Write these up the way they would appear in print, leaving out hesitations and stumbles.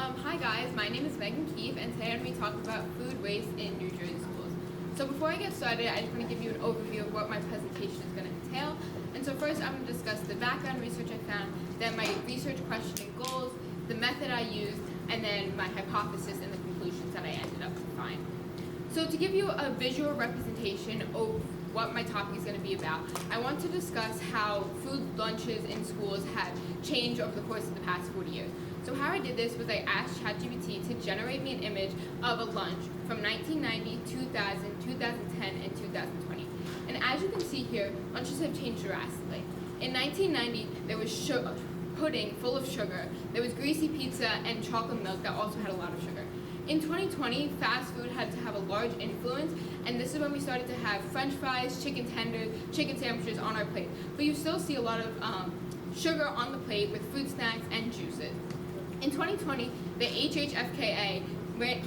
Hi guys, my name is Megan Keefe, and today I'm going to be talking about food waste in New Jersey schools. So before I get started, I just want to give you an overview of what my presentation is going to entail. And so first I'm going to discuss the background research I found, then my research question and goals, the method I used, and then my hypothesis and the conclusions that I ended up to find. So to give you a visual representation of what my topic is going to be about, I want to discuss how food lunches in schools have changed over the course of the past 40 years. So how I did this was I asked ChatGPT to generate me an image of a lunch from 1990, 2000, 2010, and 2020. And as you can see here, lunches have changed drastically. In 1990, there was pudding full of sugar, there was greasy pizza and chocolate milk that also had a lot of sugar. In 2020, fast food had to have a large influence, and this is when we started to have French fries, chicken tenders, chicken sandwiches on our plate. But you still see a lot of sugar on the plate with fruit snacks and juices. In 2020, the HHFKA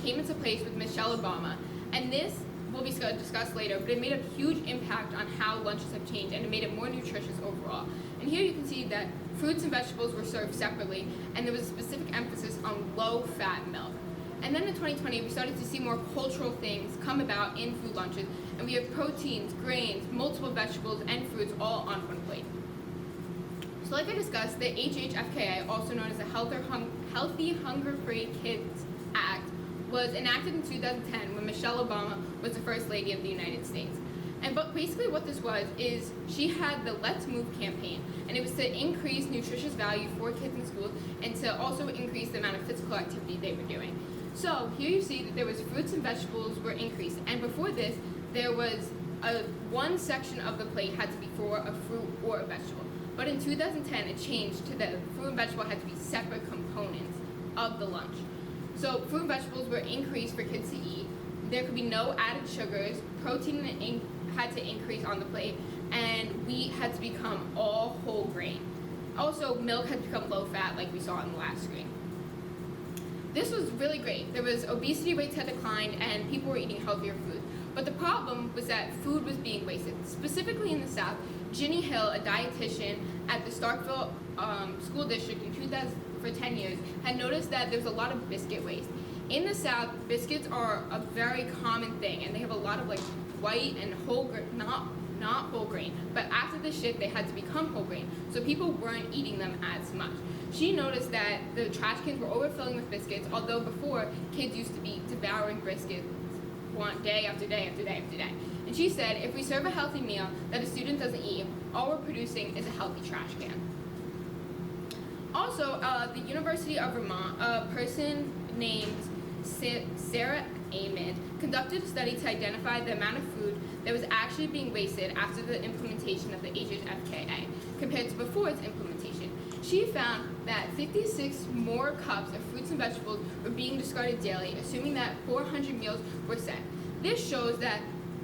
came into place with Michelle Obama, and this will be discussed later, but it made a huge impact on how lunches have changed, and it made it more nutritious overall. And here you can see that fruits and vegetables were served separately, and there was a specific emphasis on low-fat milk. And then in 2020, we started to see more cultural things come about in food lunches, and we have proteins, grains, multiple vegetables, and fruits all on one plate. So like I discussed, the HHFKA, also known as the Healthy Hunger-Free Kids Act, was enacted in 2010 when Michelle Obama was the First Lady of the United States. But basically what this was is she had the Let's Move campaign, and it was to increase nutritious value for kids in schools and to also increase the amount of physical activity they were doing. So here you see that there was fruits and vegetables were increased, and before this, there was one section of the plate had to be for a fruit or a vegetable. But in 2010, it changed to the fruit and vegetable had to be separate components of the lunch. So fruit and vegetables were increased for kids to eat. There could be no added sugars. Protein had to increase on the plate, and wheat had to become all whole grain. Also, milk had to become low fat, like we saw on the last screen. This was really great. There was obesity rates had declined, and people were eating healthier food. But the problem was that food was being wasted. Specifically in the South, Ginny Hill, a dietitian at the Starkville School District for 10 years, had noticed that there was a lot of biscuit waste. In the South, biscuits are a very common thing, and they have a lot of white and whole grain, not whole grain, but after the shift they had to become whole grain, so people weren't eating them as much. She noticed that the trash cans were overfilling with biscuits, although before kids used to be devouring biscuits day after day after day after day. And she said, if we serve a healthy meal that a student doesn't eat, all we're producing is a healthy trash can. Also, the University of Vermont, a person named Sarah Amond conducted a study to identify the amount of food that was actually being wasted after the implementation of the HHFKA compared to before its implementation. She found that 56 more cups of fruits and vegetables were being discarded daily, assuming that 400 meals were set. This shows that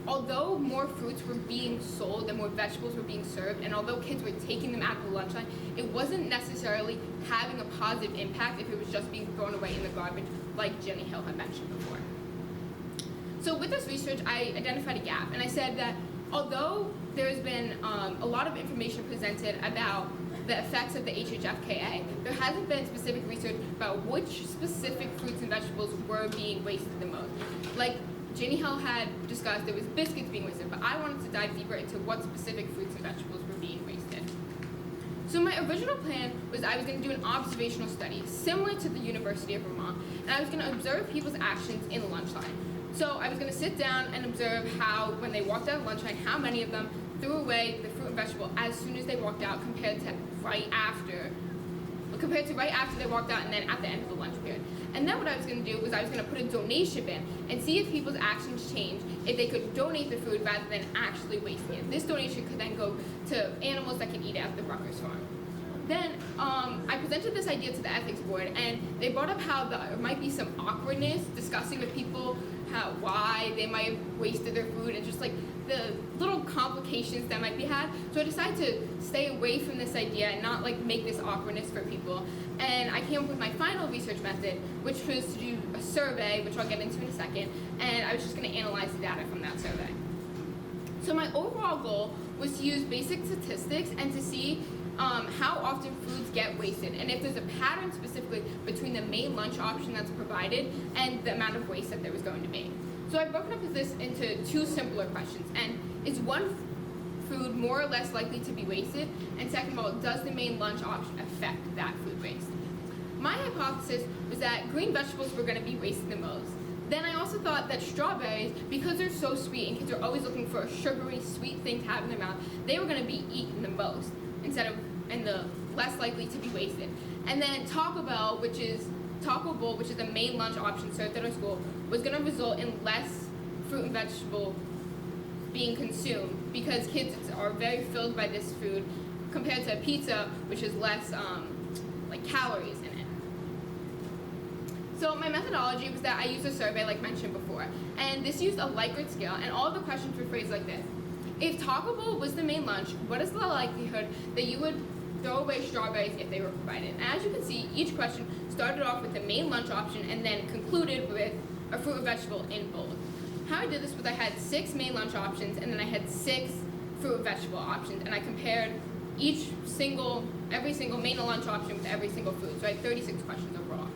although more fruits were being sold and more vegetables were being served, and although kids were taking them out of the lunch line, it wasn't necessarily having a positive impact if it was just being thrown away in the garbage, like Jenny Hill had mentioned before. So with this research, I identified a gap, and I said that although there has been a lot of information presented about the effects of the HHFKA, there hasn't been specific research about which specific fruits and vegetables were being wasted the most. Like Ginny Hill had discussed, there was biscuits being wasted, but I wanted to dive deeper into what specific fruits and vegetables were being wasted. So my original plan was I was going to do an observational study similar to the University of Vermont, and I was going to observe people's actions in the lunch line. So I was going to sit down and observe how, when they walked out of lunch line, how many of them threw away the fruit and vegetable as soon as they walked out compared to right after they walked out and then at the end of the lunch period. And then what I was going to do was I was going to put a donation bin and see if people's actions changed, if they could donate the food rather than actually wasting it. This donation could then go to animals that can eat it at the Rutgers farm. Then I presented this idea to the ethics board, and they brought up how there might be some awkwardness discussing with people why they might have wasted their food and just the little complications that might be had. So I decided to stay away from this idea and not make this awkwardness for people. And I came up with my final research method, which was to do a survey, which I'll get into in a second, and I was just going to analyze the data from that survey. So my overall goal was to use basic statistics and to see how often foods get wasted, and if there's a pattern specifically between the main lunch option that's provided and the amount of waste that there was going to be. So I've broken up this into two simpler questions, and is one food more or less likely to be wasted? And second of all, does the main lunch option affect that food waste? My hypothesis was that green vegetables were going to be wasted the most. Then I also thought that strawberries, because they're so sweet and kids are always looking for a sugary, sweet thing to have in their mouth, they were going to be eaten the most and the less likely to be wasted. And then Taco Bowl, which is the main lunch option served at our school, was going to result in less fruit and vegetable being consumed because kids are very filled by this food compared to pizza, which is less calories in it. So my methodology was that I used a survey like mentioned before, and this used a Likert scale, and all the questions were phrased like this. If Taco Bowl was the main lunch, what is the likelihood that you would throw away strawberries if they were provided? And as you can see, each question started off with the main lunch option and then concluded with a fruit or vegetable in bold. How I did this was I had 6 main lunch options and then I had 6 fruit or vegetable options, and I compared every single main lunch option with every single food. So I had 36 questions overall.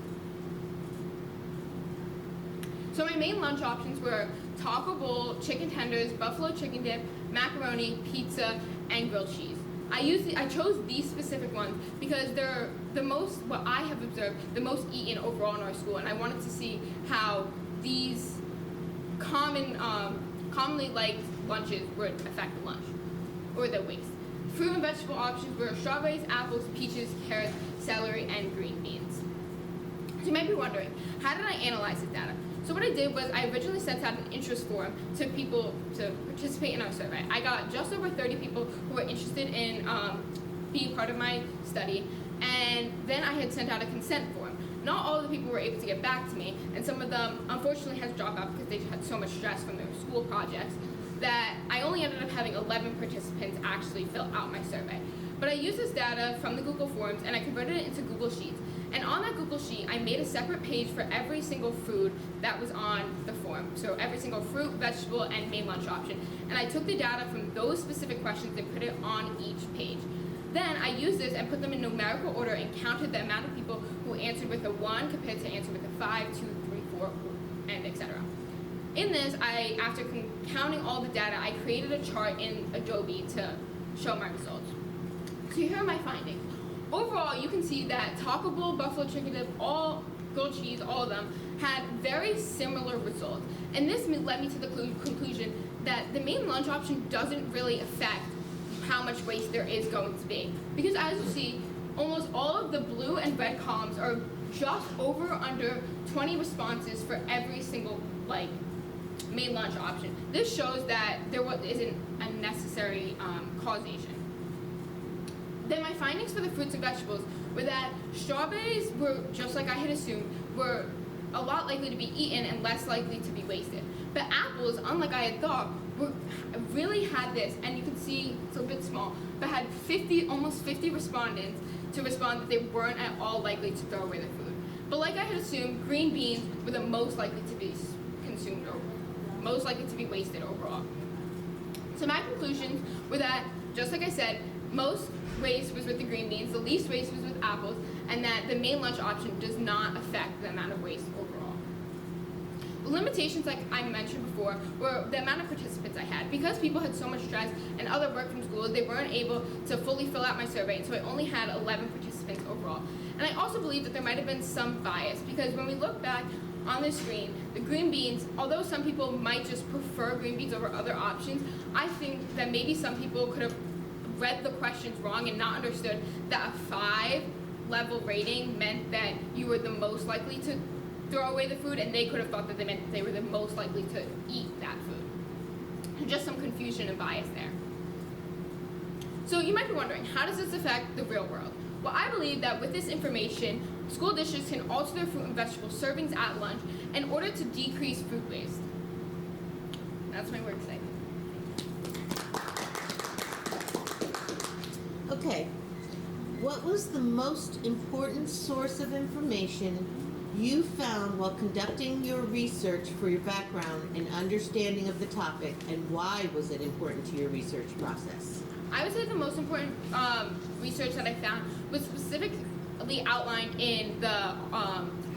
So my main lunch options were Taco Bowl, chicken tenders, buffalo chicken dip, macaroni, pizza, and grilled cheese. I chose these specific ones because they're the most, what I have observed, the most eaten overall in our school, and I wanted to see how these commonly liked lunches would affect the lunch or the waste. Fruit and vegetable options were strawberries, apples, peaches, carrots, celery, and green beans. So you might be wondering, how did I analyze this data? So what I did was I originally sent out an interest form to people to participate in our survey. I got just over 30 people who were interested in being part of my study, and then I had sent out a consent form. Not all of the people were able to get back to me, and some of them unfortunately had to drop out because they had so much stress from their school projects that I only ended up having 11 participants actually fill out my survey. But I used this data from the Google Forms and I converted it into Google Sheets. And on that Google Sheet, I made a separate page for every single food that was on the form. So every single fruit, vegetable, and main lunch option. And I took the data from those specific questions and put it on each page. Then I used this and put them in numerical order and counted the amount of people who answered with a 1 compared to answered with a 5, 2, 3, 4, and etc. In this, after counting all the data, I created a chart in Adobe to show my results. So here are my findings. Overall, you can see that Taco Bowl, buffalo chicken dip, all grilled cheese, all of them, had very similar results. And this led me to the conclusion that the main lunch option doesn't really affect how much waste there is going to be. Because as you see, almost all of the blue and red columns are just over under 20 responses for every single main lunch option. This shows that there isn't a necessary causation. Then my findings for the fruits and vegetables were that strawberries were, just like I had assumed, were a lot likely to be eaten and less likely to be wasted. But apples, unlike I had thought, really had this, and you can see it's a bit small, but had almost 50 respondents to respond that they weren't at all likely to throw away the food. But like I had assumed, green beans were the most likely to be consumed or most likely to be wasted overall. So my conclusions were that, just like I said, most waste was with the green beans, the least waste was with apples, and that the main lunch option does not affect the amount of waste overall. The limitations, like I mentioned before, were the amount of participants I had. Because people had so much stress and other work from school, they weren't able to fully fill out my survey, and so I only had 11 participants overall. And I also believe that there might have been some bias, because when we look back on the screen, the green beans, although some people might just prefer green beans over other options, I think that maybe some people could have read the questions wrong and not understood that a 5-level rating meant that you were the most likely to throw away the food, and they could have thought that they meant that they were the most likely to eat that food. So just some confusion and bias there. So you might be wondering, how does this affect the real world? Well, I believe that with this information, school districts can alter their fruit and vegetable servings at lunch in order to decrease food waste. That's my work today. Okay, what was the most important source of information you found while conducting your research for your background and understanding of the topic, and why was it important to your research process? I would say the most important research that I found was specifically outlined in the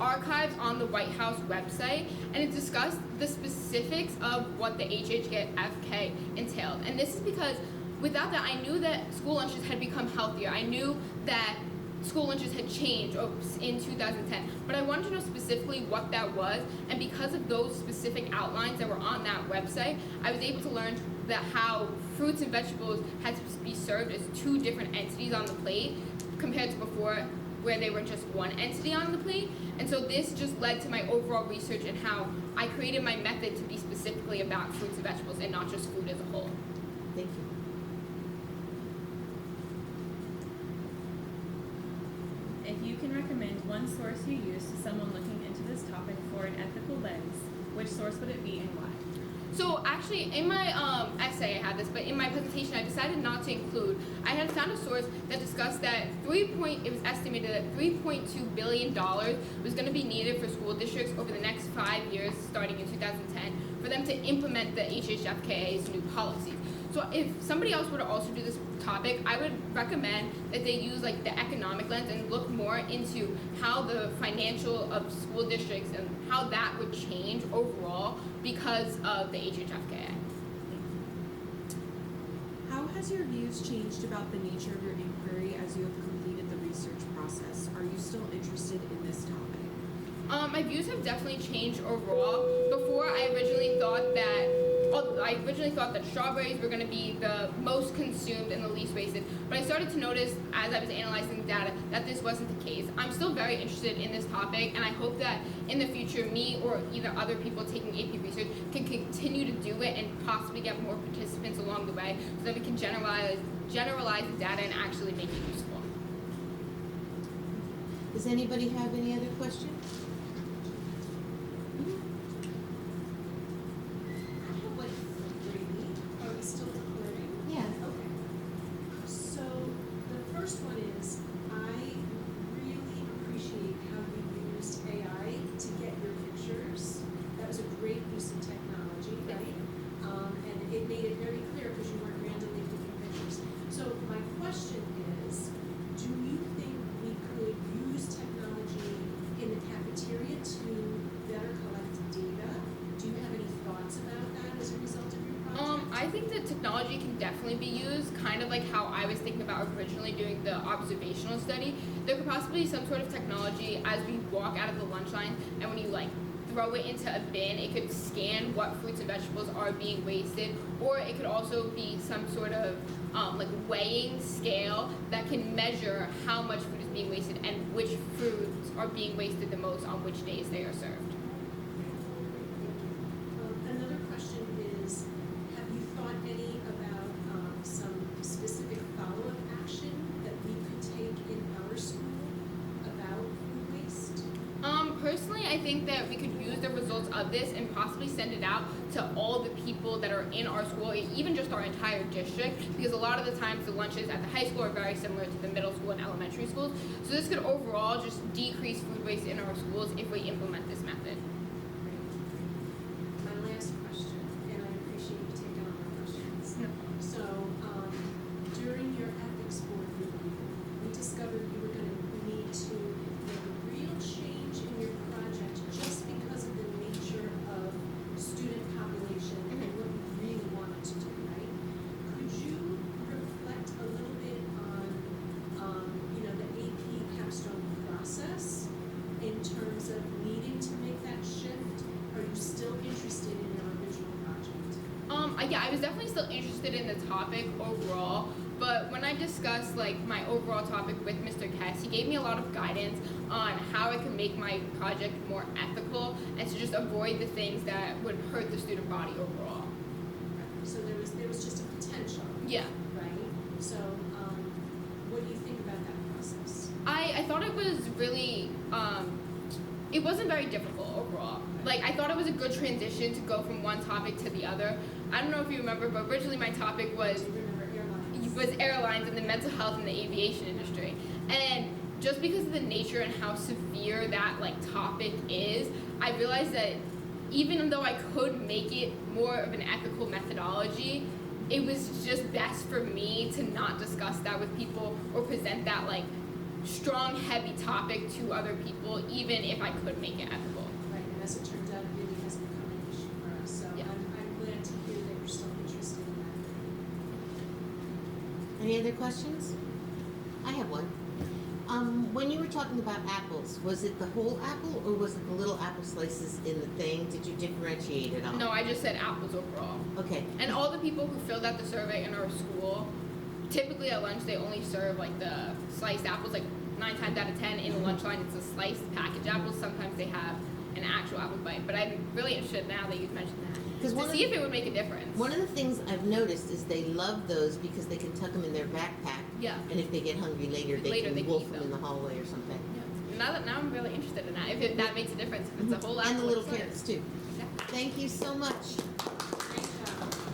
archives on the White House website, and it discussed the specifics of what the HHFK entailed. And this is because without that, I knew that school lunches had become healthier. I knew that school lunches had changed in 2010, but I wanted to know specifically what that was, and because of those specific outlines that were on that website, I was able to learn that how fruits and vegetables had to be served as two different entities on the plate compared to before where they were just one entity on the plate. And so this just led to my overall research and how I created my method to be specifically about fruits and vegetables and not just food as a whole. Thank you. If you can recommend one source you use to someone looking into this topic for an ethical lens, which source would it be and why? So actually, in my essay I had this, but in my presentation I decided not to include. I had found a source that discussed that it was estimated that $3.2 billion was going to be needed for school districts over the next 5 years, starting in 2010, for them to implement the HHFKA's new policies. So if somebody else were to also do this topic, I would recommend that they use like the economic lens and look more into how the financial of school districts and how that would change overall because of the HHFKA. How has your views changed about the nature of your inquiry as you have completed the research process? Are you still interested in this topic? My views have definitely changed overall. Before, I originally thought that strawberries were going to be the most consumed and the least wasted, but I started to notice as I was analyzing the data that this wasn't the case. I'm still very interested in this topic, and I hope that in the future me or either other people taking AP research can continue to do it and possibly get more participants along the way so that we can generalize the data and actually make it useful. Does anybody have any other questions? Are we still recording? Yeah. Okay. So the first one is, I really appreciate how you used AI to get your pictures. That was a great use of technology, right? And it made it very clear because you weren't randomly picking pictures. So my question is, do you think we could use technology in the cafeteria to better collect data? Do you have any thoughts about that as a result of your project? I think that technology can definitely be used, kind of like how I was thinking about originally doing the observational study. There could possibly be some sort of technology as we walk out of the lunch line, and when you like throw it into a bin, it could scan what fruits and vegetables are being wasted, or it could also be some sort of like weighing scale that can measure how much food is being wasted and which foods are being wasted the most on which days they are served. Another question is, have you thought any about some specific follow-up action that we could take in our school about food waste? Personally, I think that we could use the results of this and possibly send it out to all the people that are in our school, even just our entire district, because a lot of the times the lunches at the high school are very similar to the middle school and elementary schools. So this could overall just decrease food waste in our schools if we implement this method. My last question, and I appreciate you taking all my questions. So, during your ethics board review, we discovered you were going to need to make a real change in your project just because of the nature of student population and what you really wanted to do, right? Could you reflect a little bit on, the AP capstone process in terms of needing to make that shift? Are you still interested in your original project? Yeah, I was definitely still interested in the topic overall, but when I discussed like my overall topic with Mr. Kess, he gave me a lot of guidance on how I could make my project more ethical and to just avoid the things that would hurt the student body overall. So there was just a potential, Yeah. right? So, what do you think about that process? I thought it was really, it wasn't very difficult overall. Like, I thought it was a good transition to go from one topic to the other. I don't know if you remember, but originally my topic was Do you remember airlines? airlines and the mental health in the aviation industry. And just because of the nature and how severe that like topic is, I realized that even though I could make it more of an ethical methodology, it was just best for me to not discuss that with people or present that like strong, heavy topic to other people, even if I could make it ethical. Right, and as it turns out, it really has become an issue for us, so Yeah. I'm glad to hear that you're still interested in that. Any other questions? I have one. When you were talking about apples, was it the whole apple or was it the little apple slices in the thing? Did you differentiate it all? No, I just said apples overall. Okay. And all the people who filled out the survey in our school, typically at lunch they only serve like the sliced apples, like 9 times out of 10 in the lunch line it's a sliced packaged apples. Sometimes they have an actual apple bite. But I'm really interested now that you've mentioned that 'Cause one to of see the- if it would make a difference. One of the things I've noticed is they love those because they can tuck them in their backpack, Yeah. and if they get hungry later, they Later can they can wolf eat them in the them. hallway or something. Yeah. Now I'm really interested in that. If that makes a difference, if it's a whole apple. And the little or slice. carrots too. Exactly. Thank you so much.